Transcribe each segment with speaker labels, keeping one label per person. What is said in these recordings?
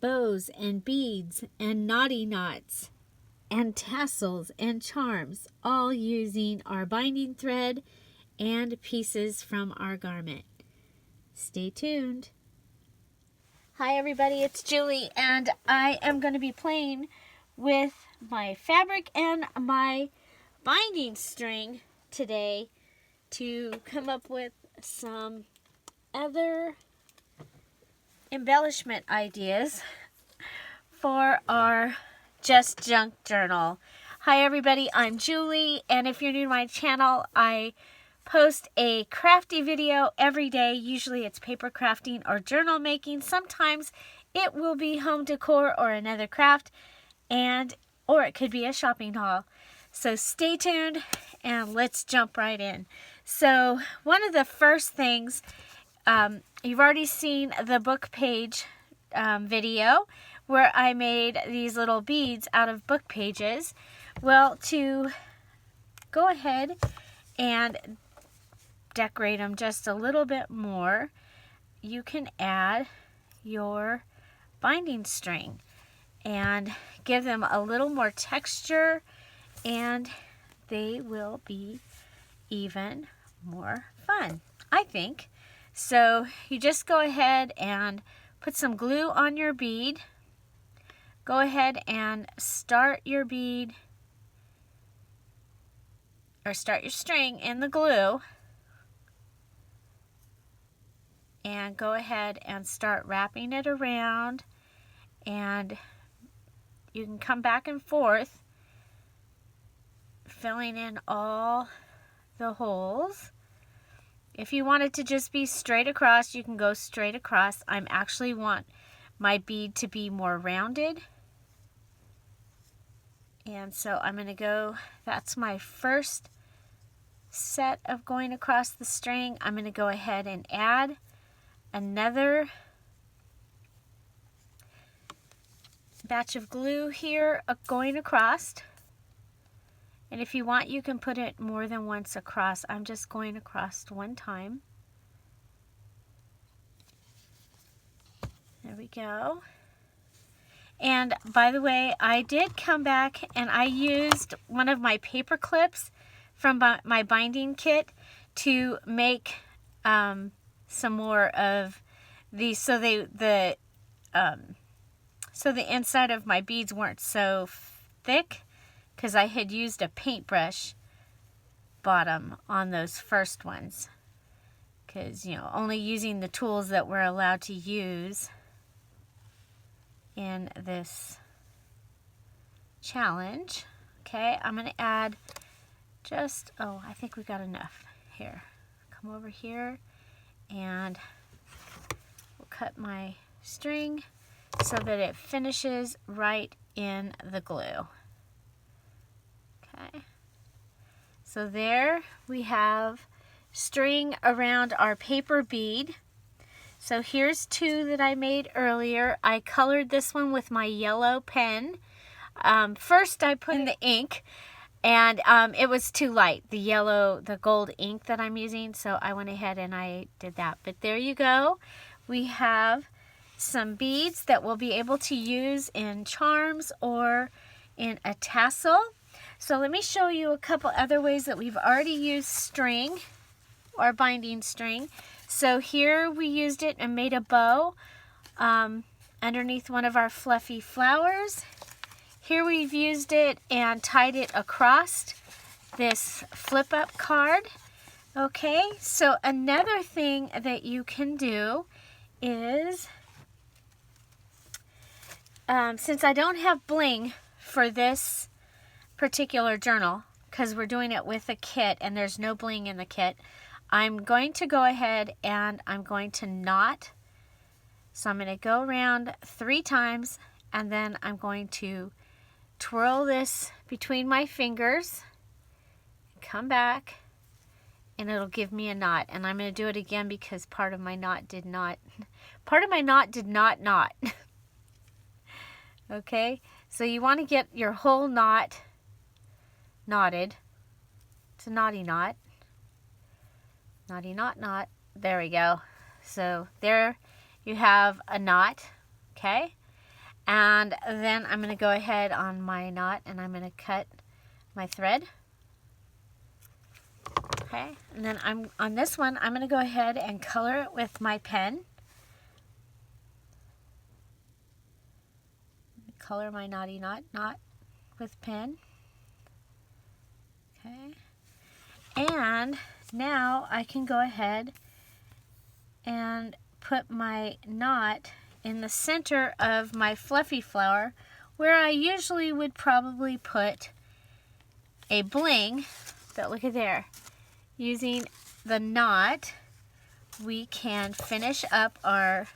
Speaker 1: bows and beads and knotty knots and tassels and charms, all using our binding thread and pieces from our garment. Stay tuned. Hi everybody, it's Julie, and I am going to be playing with my fabric and my binding string today to come up with some other embellishment ideas for our Just Junk journal. Hi everybody, I'm Julie, and if you're new to my channel, I post a crafty video every day. Usually it's paper crafting or journal making. Sometimes it will be home decor or another craft, or it could be a shopping haul. So stay tuned and let's jump right in. So one of the first things, you've already seen the book page video where I made these little beads out of book pages. Well, to go ahead and decorate them just a little bit more, you can add your binding string and give them a little more texture, and they will be even more fun, I think. So you just go ahead and put some glue on your bead. Go ahead and start your bead, or start your string in the glue, and go ahead and start wrapping it around, and you can come back and forth filling in all the holes. If you want it to just be straight across, you can go straight across. I actually want my bead to be more rounded, and so I'm going to go, that's my first set of going across the string. I'm going to go ahead and add another batch of glue here going across. And if you want, you can put it more than once across. I'm just going across one time. There we go. And by the way, I did come back and I used one of my paper clips from my binding kit to make some more of these, so the inside of my beads weren't so thick, because I had used a paintbrush bottom on those first ones, because, you know, only using the tools that we're allowed to use in this challenge. Okay, I'm going to add just, I think we got enough here. Come over here and we'll cut my string so that it finishes right in the glue. Okay, so there we have string around our paper bead. So here's two that I made earlier. I colored this one with my yellow pen. First I put in the ink, and it was too light, the gold ink that I'm using, so I went ahead and I did that. But there you go. We have some beads that we'll be able to use in charms or in a tassel. So let me show you a couple other ways that we've already used string, or binding string. So here we used it and made a bow underneath one of our fluffy flowers. Here we've used it and tied it across this flip-up card. Okay, so another thing that you can do is, since I don't have bling for this particular journal, because we're doing it with a kit and there's no bling in the kit, I'm going to go ahead and I'm going to knot. So I'm going to go around 3 times, and then I'm going to twirl this between my fingers, come back, and it'll give me a knot. And I'm going to do it again because part of my knot did not knot. Okay, so you want to get your whole knot knotted. It's a knotty knot. Knotty knot knot. There we go. So there you have a knot. Okay, And then I'm going to go ahead on my knot and I'm going to cut my thread. Okay, and then on this one, I'm going to go ahead and color it with my pen. Color my knotty knot with pen. Okay, and now I can go ahead and put my knot in the center of my fluffy flower, where I usually would probably put a bling. But look at there. Using the knot, we can finish up our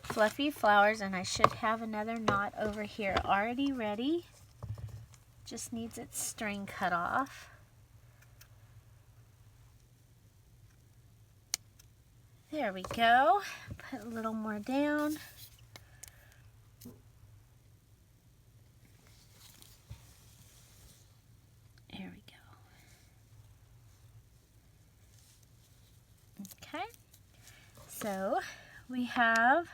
Speaker 1: fluffy flowers, and I should have another knot over here already ready. Just needs its string cut off. There we go. Put a little more down. There we go. Okay. So we have,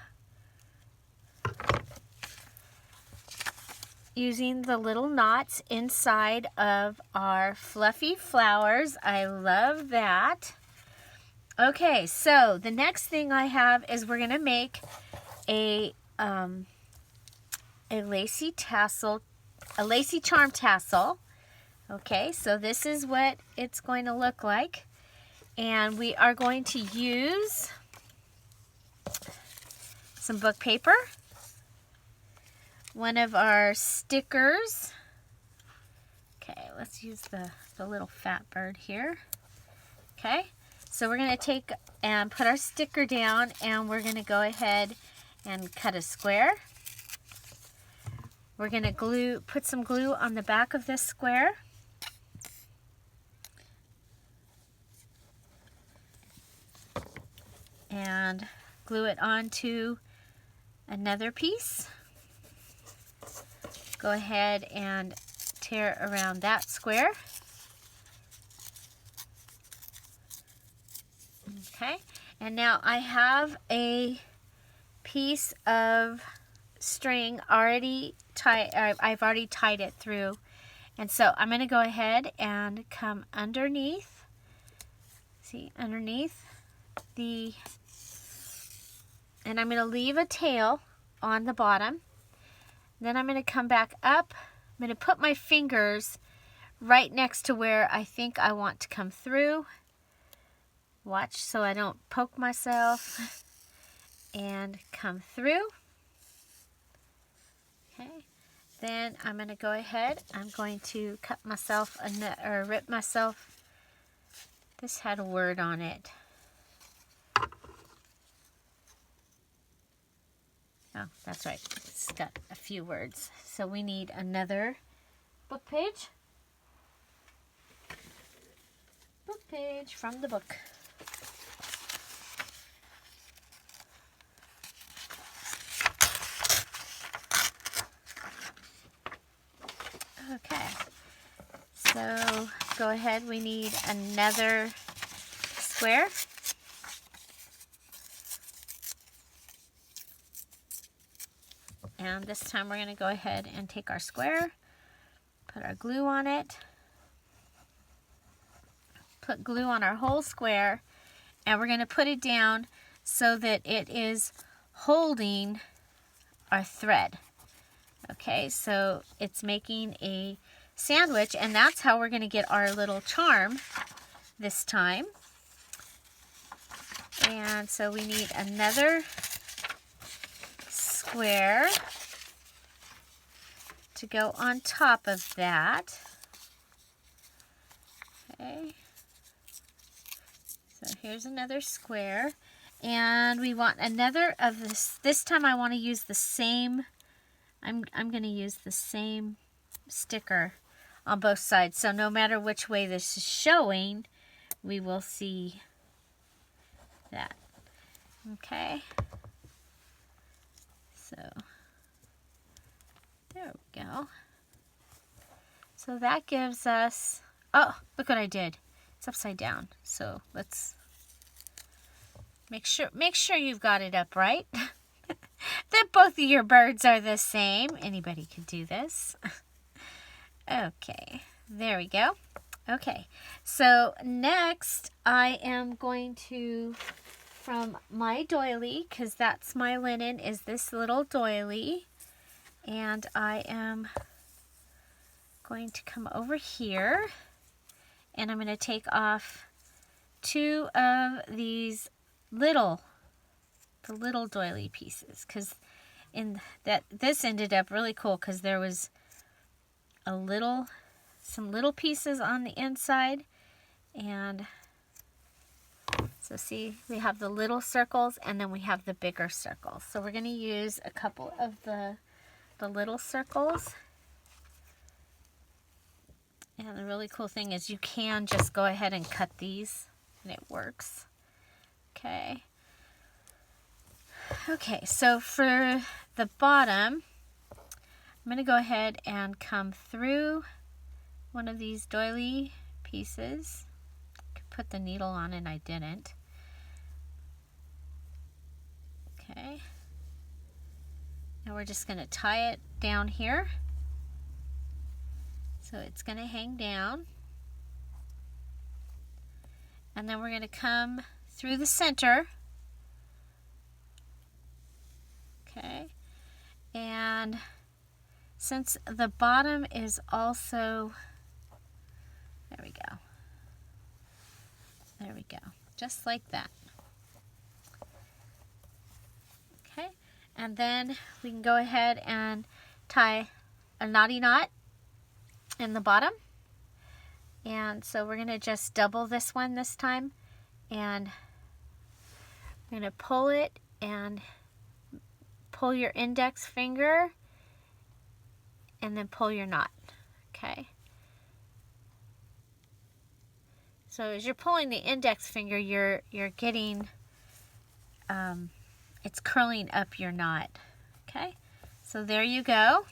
Speaker 1: using the little knots inside of our fluffy flowers. I love that. Okay, so the next thing I have is we're going to make a lacy tassel, a lacy charm tassel. Okay, so this is what it's going to look like. And we are going to use some book paper, one of our stickers. Okay, let's use the little fat bird here. Okay, so we're going to take and put our sticker down, and we're going to go ahead and cut a square. We're going to put some glue on the back of this square. And glue it onto another piece. Go ahead and tear around that square. Okay, and now I have a piece of string already tied. I've already tied it through, and so I'm going to go ahead and come underneath. See, underneath the, and I'm going to leave a tail on the bottom. Then I'm going to come back up. I'm going to put my fingers right next to where I think I want to come through. Watch so I don't poke myself. And come through. Okay. Then I'm going to go ahead. I'm going to cut myself or rip myself. This had a word on it. Oh, that's right. It's got a few words. So we need another book page. Book page from the book. Okay. So go ahead. We need another square. And this time we're going to go ahead and take our square, put our glue on it, put glue on our whole square, and we're going to put it down so that it is holding our thread. Okay, so it's making a sandwich, and that's how we're going to get our little charm this time. And so we need another square to go on top of that. Okay, so here's another square, and we want another of this. This time I want to use the same, I'm going to use the same sticker on both sides, so no matter which way this is showing, we will see that. Okay, so there we go. So that gives us, oh, look what I did. It's upside down. So let's make sure you've got it up right. that both of your birds are the same. Anybody could do this. Okay, there we go. Okay, so next I am going to, from my doily, because that's my linen, is this little doily. And I am going to come over here and I'm going to take off 2 of these the little doily pieces, because this ended up really cool because there was some little pieces on the inside. And so see, we have the little circles and then we have the bigger circles. So we're going to use a couple of the little circles. And the really cool thing is you can just go ahead and cut these and it works. Okay. Okay, so for the bottom, I'm going to go ahead and come through one of these doily pieces. I could put the needle on and I didn't. Okay. Now we're just going to tie it down here. So it's going to hang down. And then we're going to come through the center. Okay. And since the bottom is also, there we go. There we go. Just like that. Okay. And then we can go ahead and tie a knotty knot in the bottom. And so we're going to just double this one this time. And we're going to pull it and pull your index finger and then pull your knot. Okay. So as you're pulling the index finger, you're getting, it's curling up your knot. Okay. So there you go.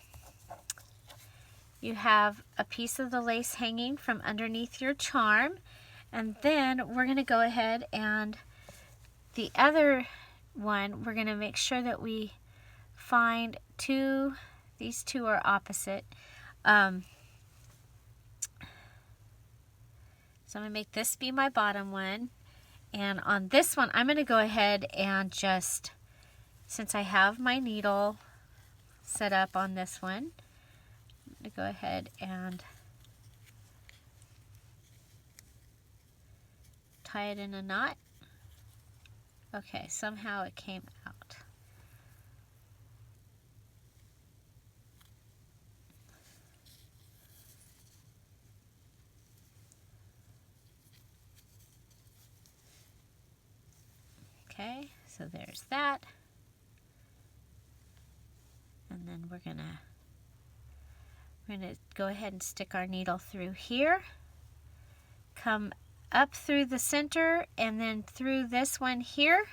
Speaker 1: You have a piece of the lace hanging from underneath your charm. And then we're going to go ahead and the other one, we're going to make sure that we find these two are opposite. So I'm going to make this be my bottom one. And on this one, I'm going to go ahead and just, since I have my needle set up on this one, I'm going to go ahead and tie it in a knot. Okay, somehow it came out. Okay, so there's that. And then we're gonna go ahead and stick our needle through here. Come up through the center and then through this one here.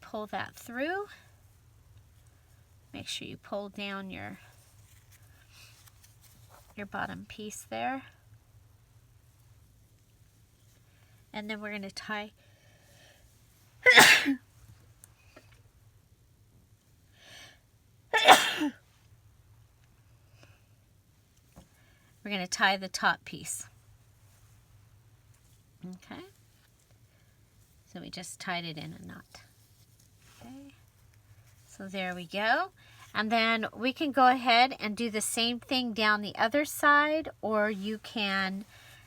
Speaker 1: Pull that through. Make sure you pull down your bottom piece there. And then we're going to tie we're going to tie the top piece. Okay. So we just tied it in a knot. Okay. So there we go. And then we can go ahead and do the same thing down the other side, or you can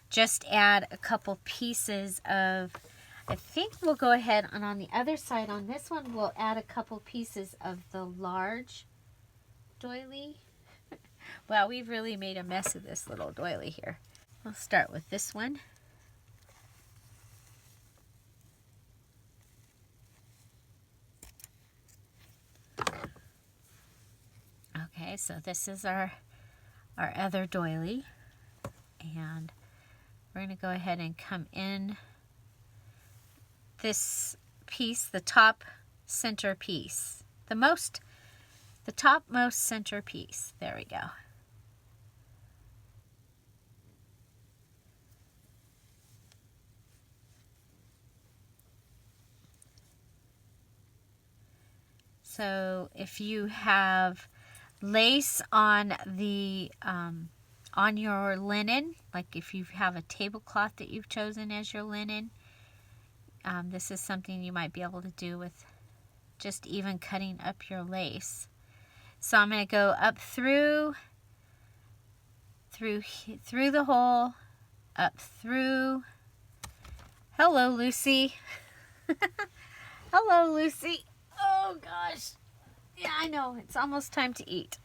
Speaker 1: just add a couple pieces of, I think we'll go ahead and on the other side, on this one, we'll add a couple pieces of the large doily. Wow, we've really made a mess of this little doily here. I'll start with this one. Okay, so this is our other doily. And we're going to go ahead and come in this piece, the top center piece, the topmost center piece. There we go. So if you have lace on the on your linen, like if you have a tablecloth that you've chosen as your linen, this is something you might be able to do with just even cutting up your lace. So I'm going to go up through the hole, up through. Hello, Lucy. Hello, Lucy. Oh gosh. Yeah, I know. It's almost time to eat.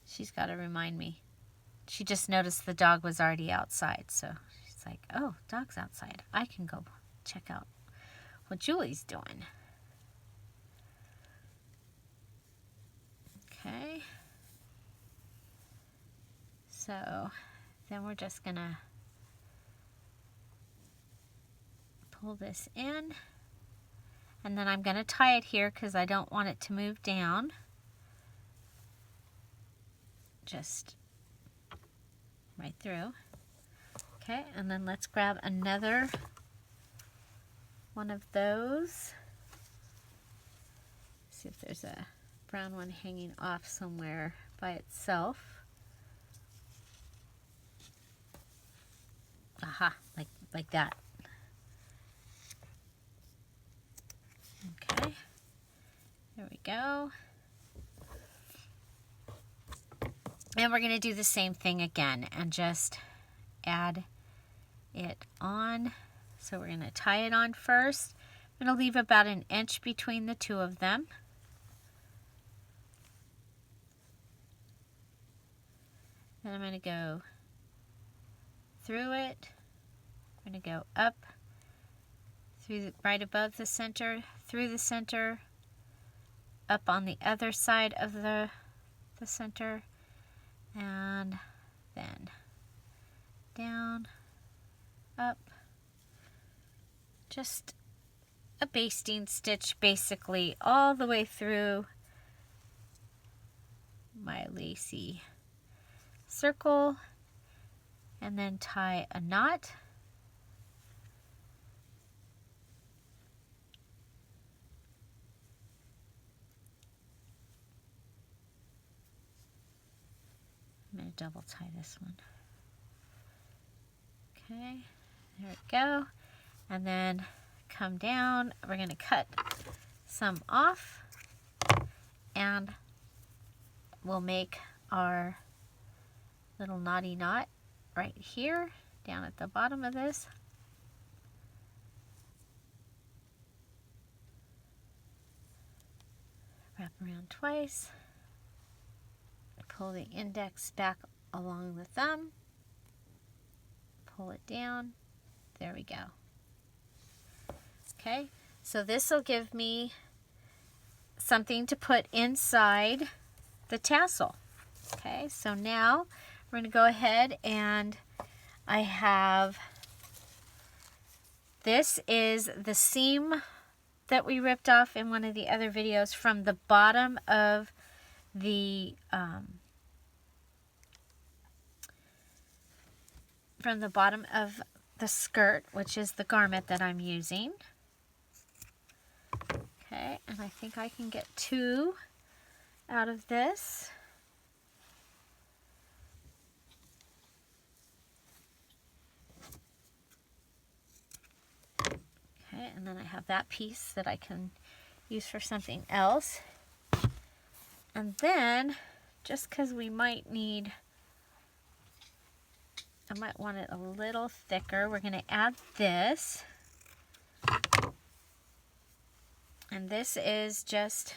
Speaker 1: She's got to remind me. She just noticed the dog was already outside, so she's like, oh, dog's outside. I can go check out what Julie's doing. Okay. So then we're just going to pull this in. And then I'm going to tie it here because I don't want it to move down. Just right through. Okay, and then let's grab another one of those. See if there's a brown one hanging off somewhere by itself. Aha, like that. Okay, there we go. And we're going to do the same thing again and just add it on. So we're going to tie it on first. I'm going to leave about an inch between the two of them. Then I'm going to go through it. I'm going to go up through right above the center, through the center, up on the other side of the center, and then down, up. Just a basting stitch basically all the way through my lacy circle, and then tie a knot. I'm going to double tie this one. Okay, there we go. And then come down. We're going to cut some off, and we'll make our little knotty knot right here down at the bottom of this. Wrap around twice. Pull the index back along the thumb. Pull it down. There we go. Okay, so this will give me something to put inside the tassel. Okay, so now we're going to go ahead, and I have, this is the seam that we ripped off in one of the other videos from the bottom of the skirt, which is the garment that I'm using. Okay, and I think I can get 2 out of this. Okay, and then I have that piece that I can use for something else. And then, just because we might need, I might want it a little thicker, we're going to add this. And this is just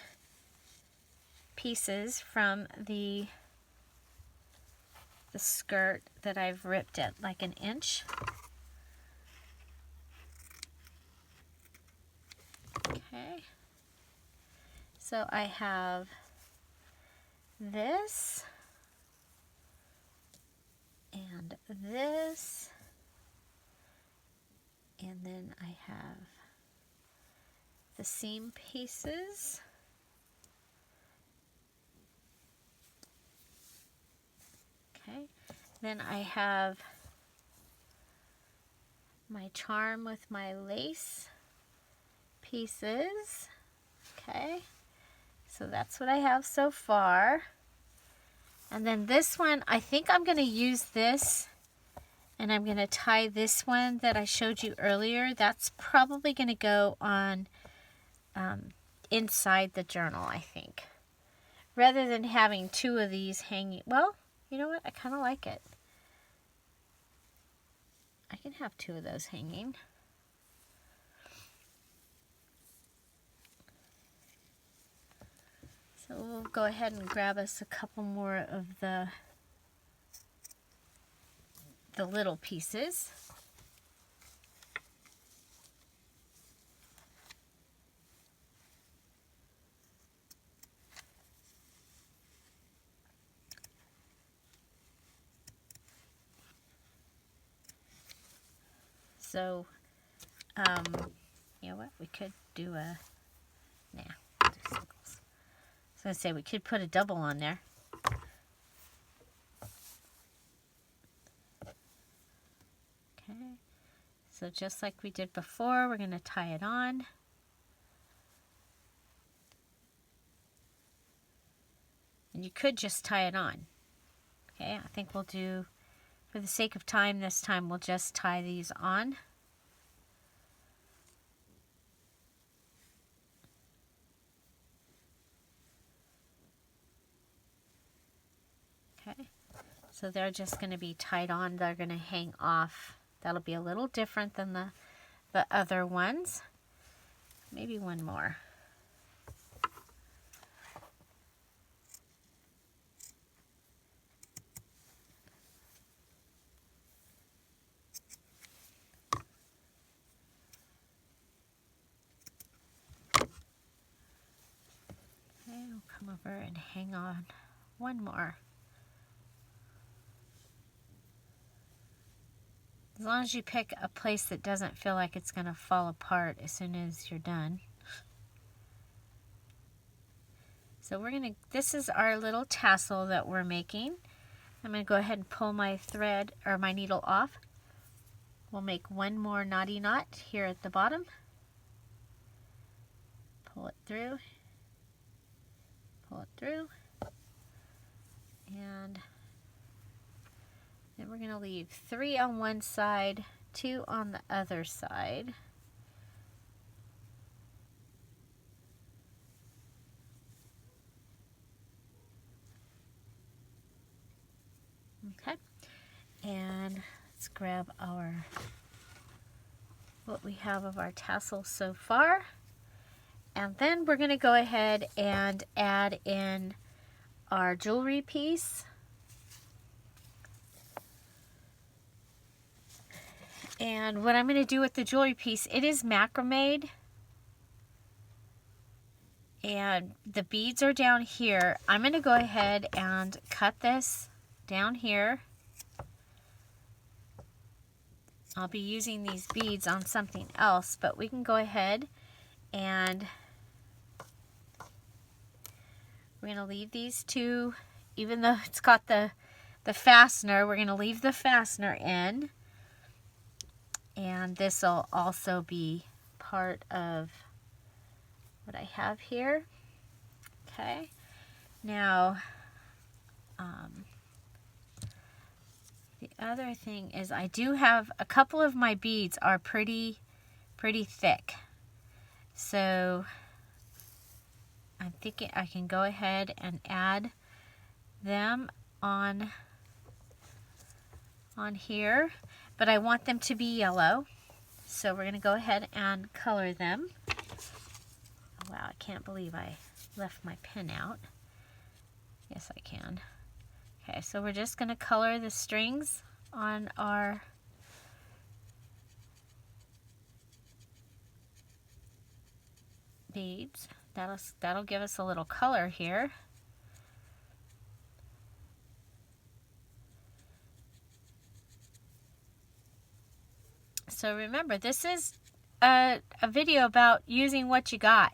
Speaker 1: pieces from the skirt that I've ripped at like an inch. Okay. So I have this and this, and then I have the seam pieces. Okay, then I have my charm with my lace pieces. Okay, so that's what I have so far. And then this one, I think I'm going to use this, and I'm going to tie this one that I showed you earlier. That's probably going to go on inside the journal, I think. Rather than having two of these hanging. Well, you know what? I kind of like it. I can have two of those hanging. So we'll go ahead and grab us a couple more of the little pieces. So, you know what? We could do a, nah, we'll do singles. I was going to say we could put a double on there. Okay. So just like we did before, we're going to tie it on. And you could just tie it on. Okay, I think we'll do, for the sake of time, this time we'll just tie these on. Okay, so they're just going to be tied on. They're going to hang off. That'll be a little different than the other ones. Maybe one more. Okay, we'll come over and hang on one more. As long as you pick a place that doesn't feel like it's going to fall apart as soon as you're done. So we're going to, this is our little tassel that we're making. I'm going to go ahead and pull my thread or my needle off. We'll make one more knotty knot here at the bottom. Pull it through. Pull it through. And then we're going to leave 3 on one side, 2 on the other side. Okay, and let's grab our, what we have of our tassel so far. And then we're going to go ahead and add in our jewelry piece. And what I'm going to do with the jewelry piece, it is macrame. And the beads are down here. I'm going to go ahead and cut this down here. I'll be using these beads on something else, but we can go ahead and we're going to leave these two, even though it's got the fastener, we're going to leave the fastener in. And this will also be part of what I have here. Okay. Now, the other thing is I do have a couple of my beads are pretty thick. So I'm thinking I can go ahead and add them on here, but I want them to be yellow. So we're going to go ahead and color them. Oh, wow, I can't believe I left my pen out. Yes, I can. Okay, so we're just going to color the strings on our beads. That'll give us a little color here. So remember, this is a video about using what you got.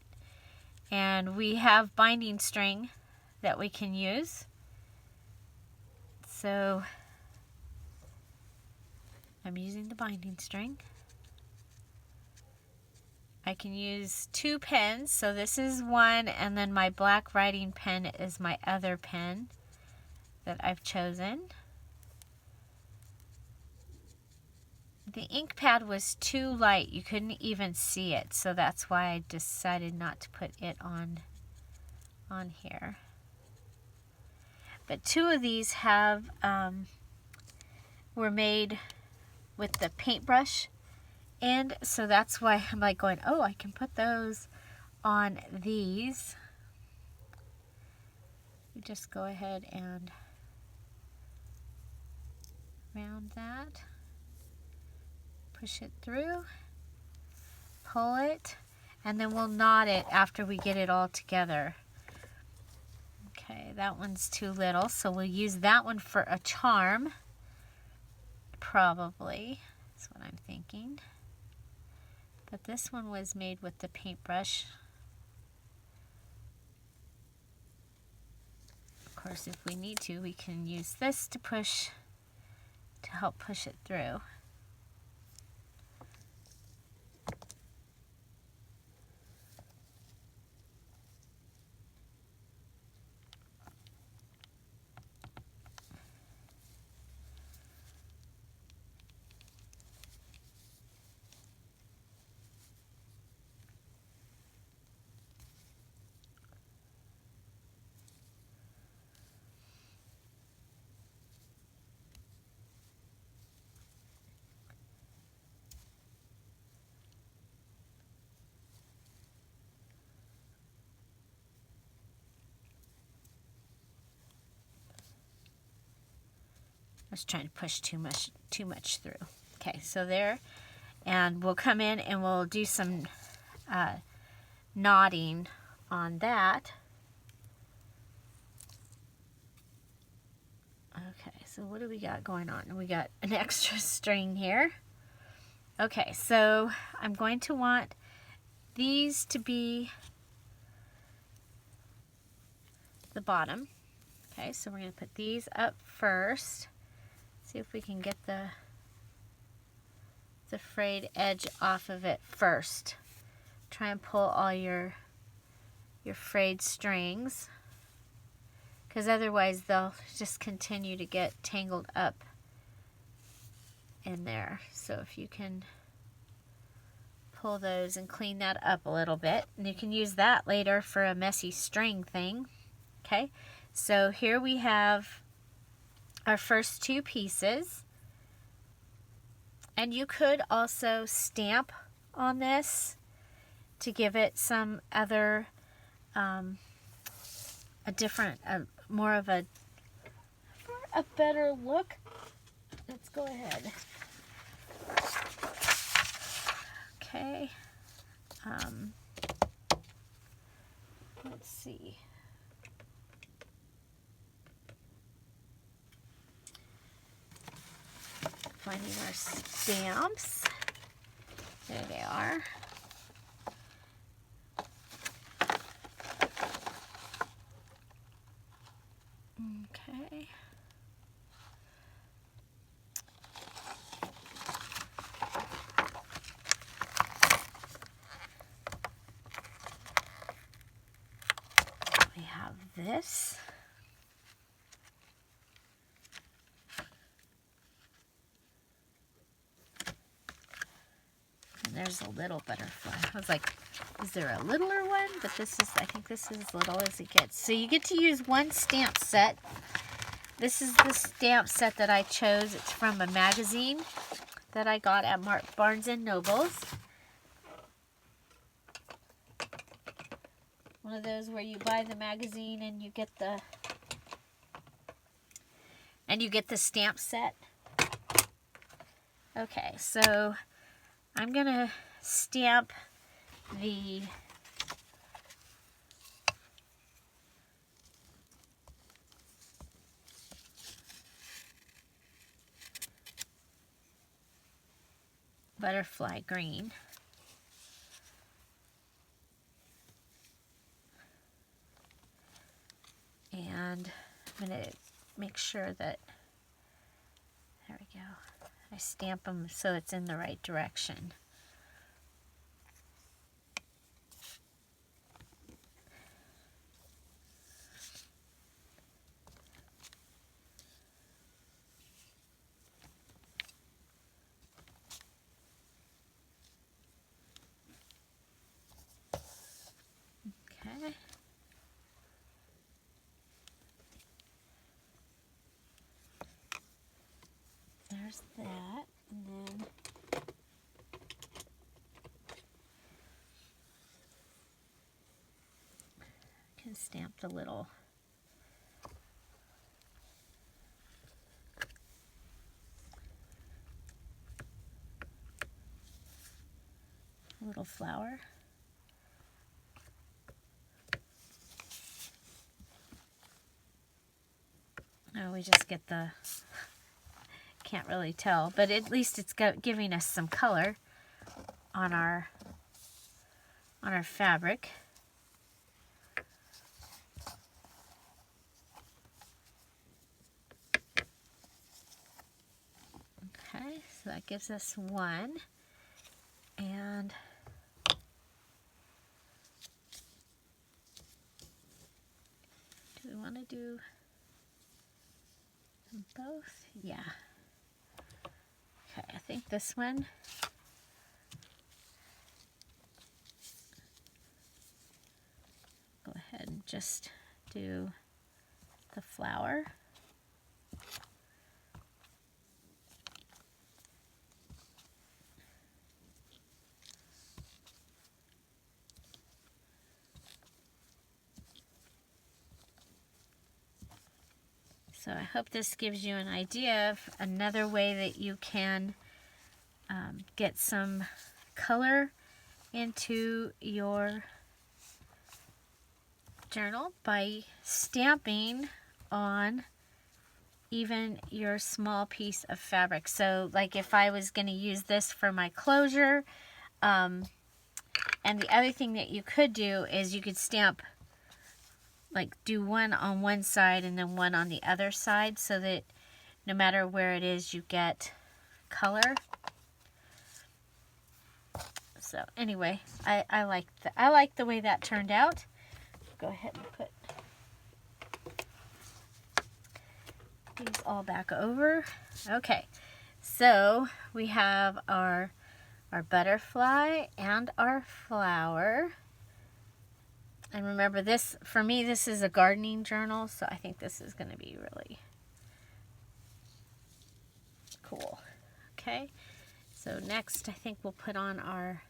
Speaker 1: And we have binding string that we can use. So I'm using the binding string. I can use 2 pens. So this is one, and then my black writing pen is my other pen that I've chosen. The ink pad was too light. You couldn't even see it. So that's why I decided not to put it on here. But 2 of these have were made with the paintbrush, and so that's why I'm like going, oh, I can put those on these. You just go ahead and round that, push it through, pull it, and then we'll knot it after we get it all together. Okay, that one's too little, so we'll use that one for a charm. Probably, that's what I'm thinking. But this one was made with the paintbrush. Of course, if we need to, we can use this to help push it through. I was trying to push too much through. Okay, so there, and we'll come in and we'll do some knotting on that. Okay, so what do we got going on? We got an extra string here. Okay, so I'm going to want these to be the bottom. Okay, so we're going to put these up first. See if we can get the frayed edge off of it first. Try and pull all your frayed strings, because otherwise they'll just continue to get tangled up in there. So if you can pull those and clean that up a little bit, and you can use that later for a messy string thing. Okay, so here we have our first 2 pieces, and you could also stamp on this to give it some other more of a better look. Let's go ahead. Okay, let's see. Finding our stamps. There they are. Okay. We have this. And there's a little butterfly. I was like, is there a littler one? But this is, I think this is as little as it gets. So you get to use one stamp set. This is the stamp set that I chose. It's from a magazine that I got at Barnes & Noble's. One of those where you buy the magazine and you get the stamp set. Okay, so I'm gonna stamp the butterfly green. And I'm going to make sure that, there we go, I stamp them so it's in the right direction. there's that, and then I can stamp the little flower. Oh, we just get the, can't really tell, but at least it's giving us some color on our fabric. Okay, so that gives us one. And do we want to do them both? Yeah. Okay, I think this one. Go ahead and just do the flower. So I hope this gives you an idea of another way that you can get some color into your journal by stamping on even your small piece of fabric. So like if I was going to use this for my closure, and the other thing that you could do is you could stamp, like do one on one side and then one on the other side, so that no matter where it is, you get color. So anyway, I like the way that turned out. Go ahead and put these all back over. Okay, so we have our butterfly and our flower. And remember, this, for me, this is a gardening journal, so I think this is going to be really cool. Okay, so next I think we'll put on our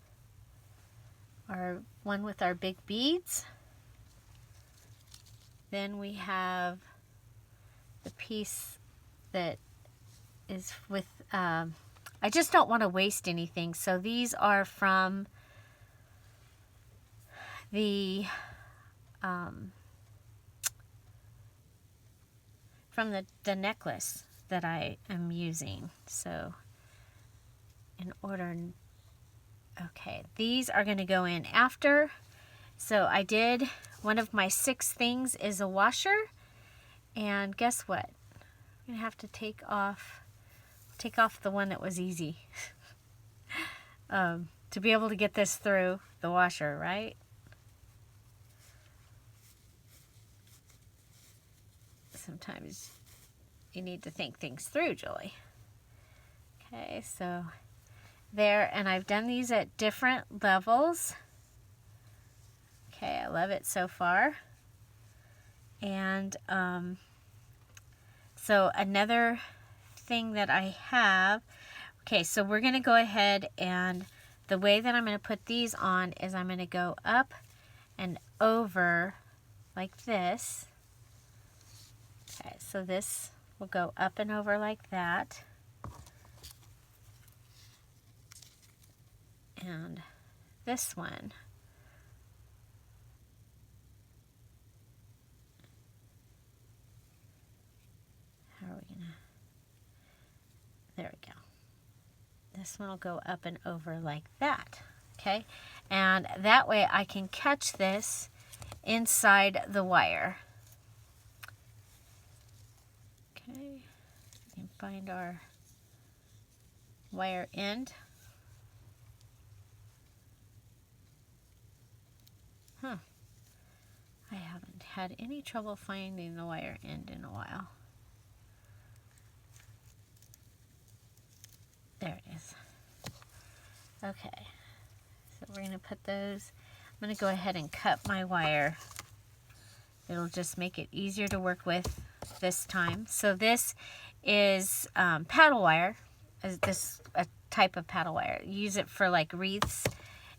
Speaker 1: one with our big beads. Then we have the piece that is with, I just don't want to waste anything, so these are from the necklace that I am using. So in order, okay, these are going to go in after. So I did, one of my 6 things is a washer, and guess what? I'm going to have to take off the one that was easy to be able to get this through the washer, right? Sometimes you need to think things through, Julie. Okay, so there, and I've done these at different levels. Okay, I love it so far. And so another thing that I have, okay, so we're going to go ahead, and the way that I'm going to put these on is I'm going to go up and over like this. Okay, so this will go up and over like that. And this one, how are we gonna, there we go. This one will go up and over like that, okay? And that way I can catch this inside the wire. Okay, we can find our wire end. I haven't had any trouble finding the wire end in a while. There it is. Okay, so we're going to put those, I'm going to go ahead and cut my wire. It'll just make it easier to work with this time. So this is paddle wire, a type of paddle wire. Use it for like wreaths,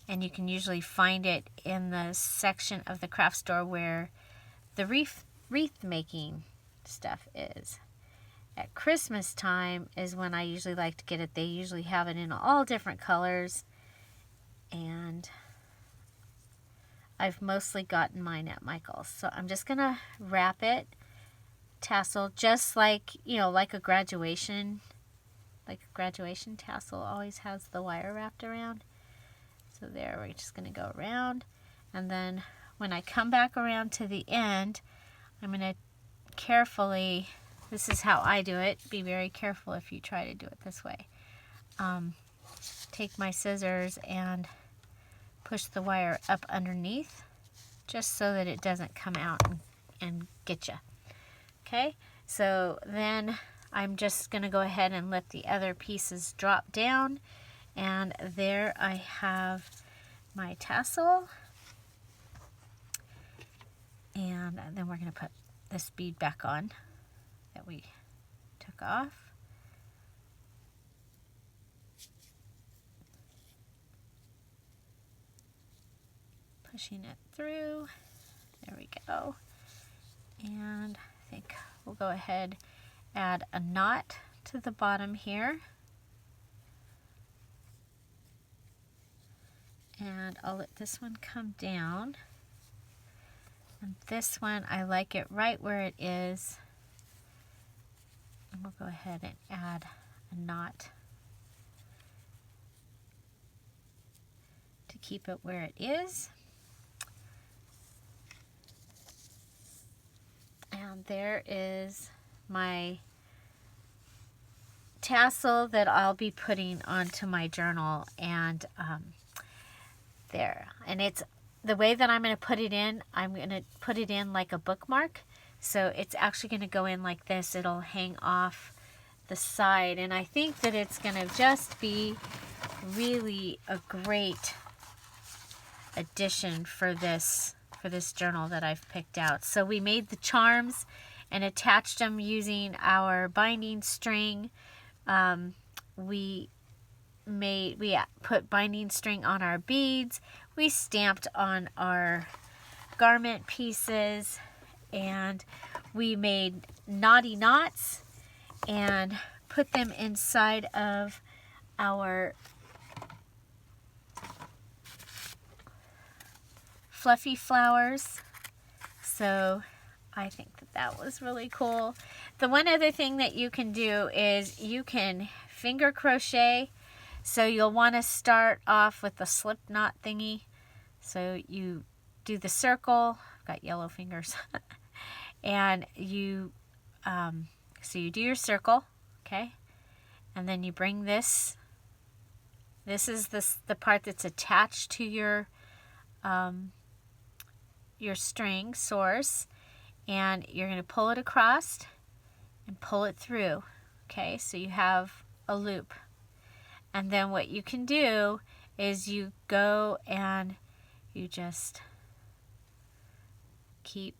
Speaker 1: and you can usually find it in the section of the craft store where the wreath making stuff is. At Christmas time is when I usually like to get it. They usually have it in all different colors, and I've mostly gotten mine at Michael's. So I'm just going to wrap it, tassel, just like, you know, like a graduation tassel always has the wire wrapped around. So there, we're just going to go around, and then when I come back around to the end, I'm going to carefully, this is how I do it, be very careful if you try to do it this way. Take my scissors and push the wire up underneath, just so that it doesn't come out and get you. Okay, so then I'm just going to go ahead and let the other pieces drop down, and there I have my tassel. And then we're going to put this bead back on that we took off. Pushing it through. There we go. And I think we'll go ahead, add a knot to the bottom here. And I'll let this one come down. And this one, I like it right where it is. And we'll go ahead and add a knot to keep it where it is. And there is my tassel that I'll be putting onto my journal, and there. And it's the way that I'm going to put it in, I'm going to put it in like a bookmark. So it's actually going to go in like this. It'll hang off the side. And I think that it's going to just be really a great addition for this journal that I've picked out. So we made the charms and attached them using our binding string. We put binding string on our beads. We stamped on our garment pieces, and we made knotty knots and put them inside of our fluffy flowers. So I think that was really cool. The one other thing that you can do is you can finger crochet. So you'll want to start off with the slip knot thingy. So you do the circle. I've got yellow fingers. And you, so you do your circle, okay? And then you bring this. This is the part that's attached to your string source. And you're going to pull it across and pull it through, okay? So you have a loop. And then what you can do is you go and you just you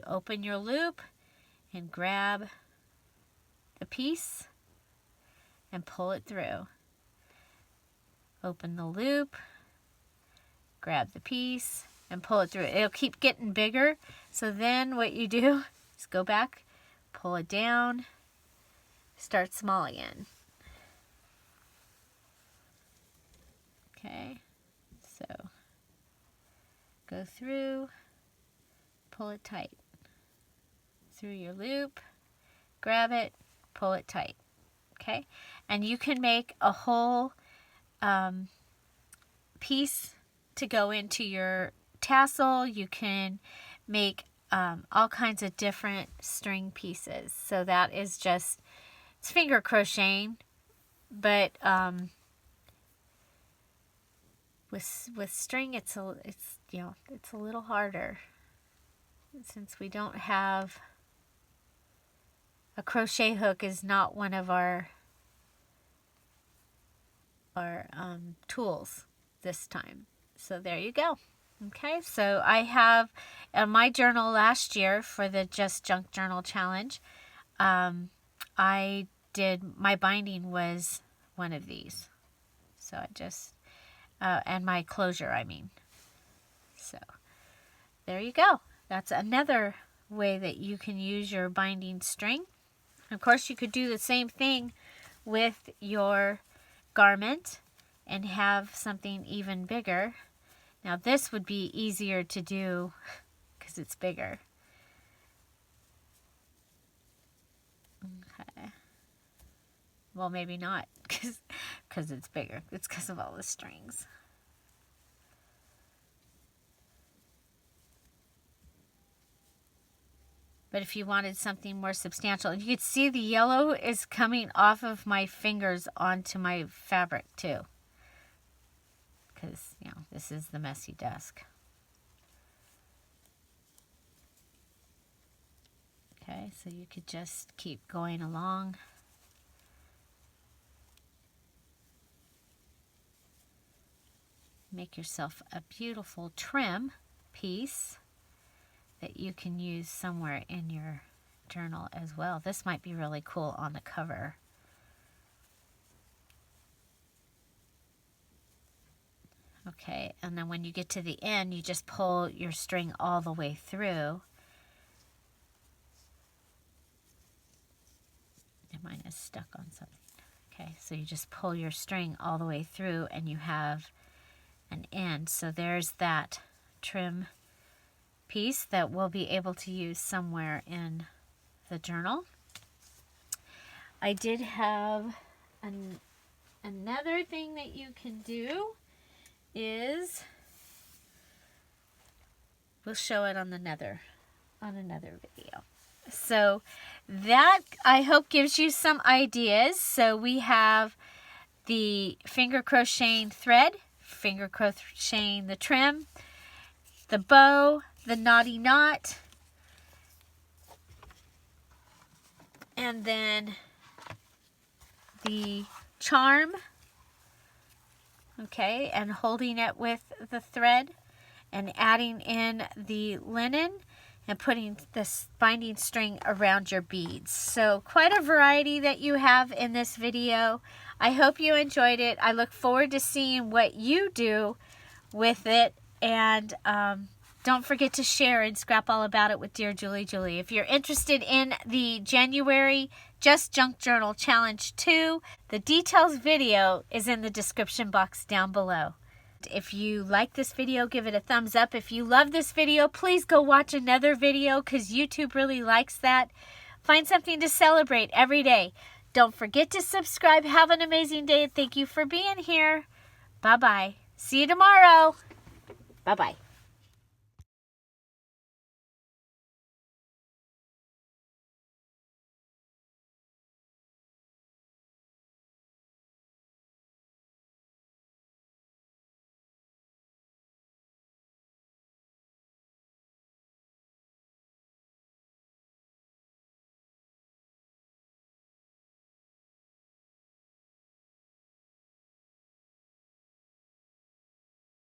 Speaker 1: open your loop and grab the piece and pull it through. Open the loop, grab the piece and pull it through. It'll keep getting bigger. So then what you do is go back, pull it down, start small again. Okay, so go through, pull it tight. Through your loop, grab it, pull it tight. Okay, and you can make a whole piece to go into your tassel. You can make all kinds of different string pieces. So that is just, it's finger crocheting, but with string, it's a little harder, since we don't have a crochet hook. Is not one of our tools this time. So there you go. Okay, so I have my journal last year for the Just Junk Journal Challenge. I my binding was one of these. So I just, and my closure, I mean. So there you go. That's another way that you can use your binding string. Of course, you could do the same thing with your garment and have something even bigger. Now this would be easier to do because it's bigger. Okay. Well, maybe not because it's bigger. It's because of all the strings. But if you wanted something more substantial, you could see the yellow is coming off of my fingers onto my fabric too. Because, you know, this is the messy desk. Okay, so you could just keep going along. Make yourself a beautiful trim piece that you can use somewhere in your journal as well. This might be really cool on the cover. Okay, and then when you get to the end, you just pull your string all the way through. And mine is stuck on something. Okay, so you just pull your string all the way through and you have an end. So there's that trim piece that we'll be able to use somewhere in the journal. I did have another thing that you can do is, we'll show it on another video. So that, I hope, gives you some ideas. So we have the finger crocheting thread, finger crocheting the trim, the bow, the knotty knot, and then the charm, okay, and holding it with the thread and adding in the linen and putting this binding string around your beads. So quite a variety that you have in this video. I hope you enjoyed it. I look forward to seeing what you do with it, and don't forget to share and scrap all about it with Dear Julie Julie. If you're interested in the January Just Junk Journal Challenge 2, the details video is in the description box down below. If you like this video, give it a thumbs up. If you love this video, please go watch another video because YouTube really likes that. Find something to celebrate every day. Don't forget to subscribe. Have an amazing day. Thank you for being here. Bye-bye. See you tomorrow. Bye-bye.